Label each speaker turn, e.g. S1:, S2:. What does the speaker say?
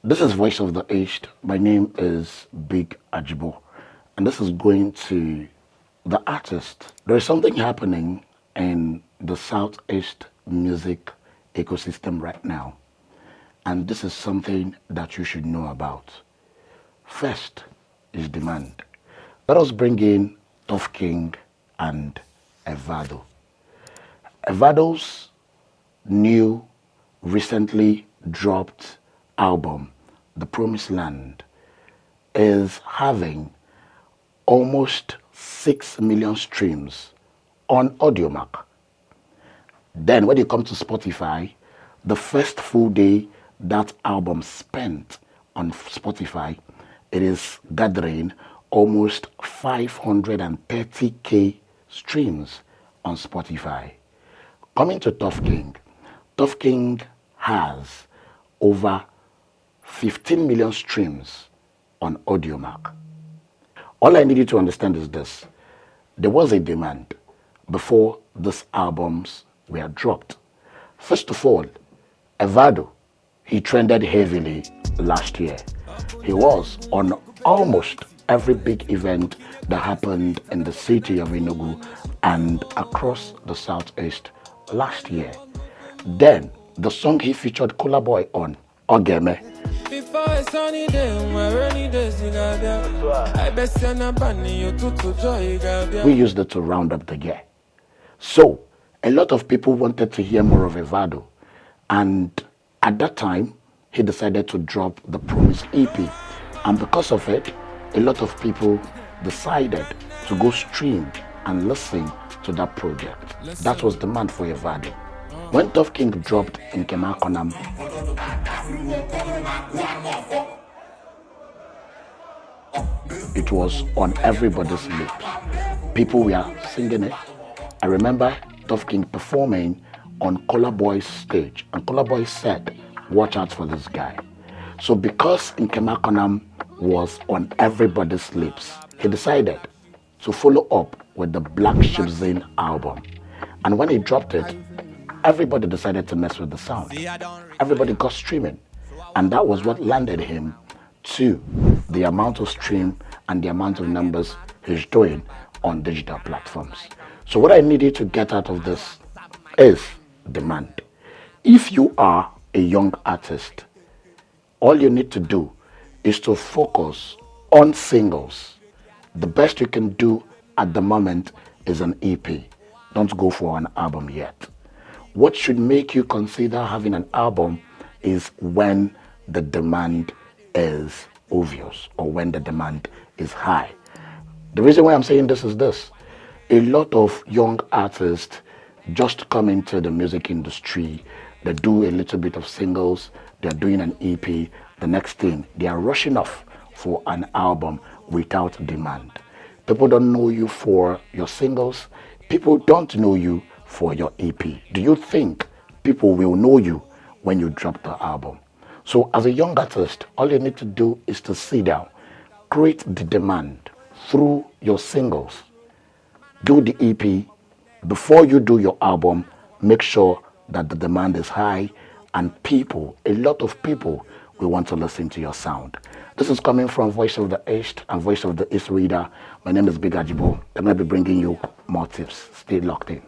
S1: This is Voice of the East. My name is Big Ajibo, and this is going to the artist. There is something happening in the Southeast music ecosystem right now, and this is something that you should know about. First is demand. Let us bring in TuffKing and Evado. Evado's new, recently dropped album, The Promised Land, is having almost 6 million streams on Audiomack. Then when you come to Spotify, the first full day that album spent on Spotify, it is gathering almost 530k streams on Spotify. Coming to TuffKing, TuffKing has over 15 million streams on Audiomack. All I need you to understand is this. There was a demand before these albums were dropped. First of all, Evado, he trended heavily last year. He was on almost every big event that happened in the city of Enugu and across the Southeast last year. Then, the song he featured Kola Boy on, Ogeme. We used it to round up the year. So, a lot of people wanted to hear more of Evado. And at that time, he decided to drop the Promise EP. And because of it, a lot of people decided to go stream and listen to that project. That was demand for Evado. When TuffKing dropped in Kemakonam, it was on everybody's lips. People were singing it. I remember TuffKing performing on Kola Boy's stage, and Kola Boy said, "Watch out for this guy." So because Nkemakonam was on everybody's lips, he decided to follow up with the Sheepizen album. And when he dropped it, everybody decided to mess with the sound. Everybody got streaming. And that was what landed him to the amount of stream and the amount of numbers he's doing on digital platforms. So what I need you to get out of this is demand. If you are a young artist, all you need to do is to focus on singles. The best you can do at the moment is an EP. Don't go for an album yet. What should make you consider having an album is when the demand is obvious or when the demand is high. The reason why I'm saying this is this. A lot of young artists just come into the music industry, they do a little bit of singles, they're doing an EP, the next thing, they are rushing off for an album without demand. People don't know you for your singles, people don't know you for your EP. Do you think people will know you when you drop the album? So as a young artist, all you need to do is to sit down, create the demand through your singles, do the EP. Before you do your album, make sure that the demand is high and people, a lot of people will want to listen to your sound. This is coming from Voice of the East and Voice of the East Reader. My name is Big Ajibo. I'm going to be bringing you more tips. Stay locked in.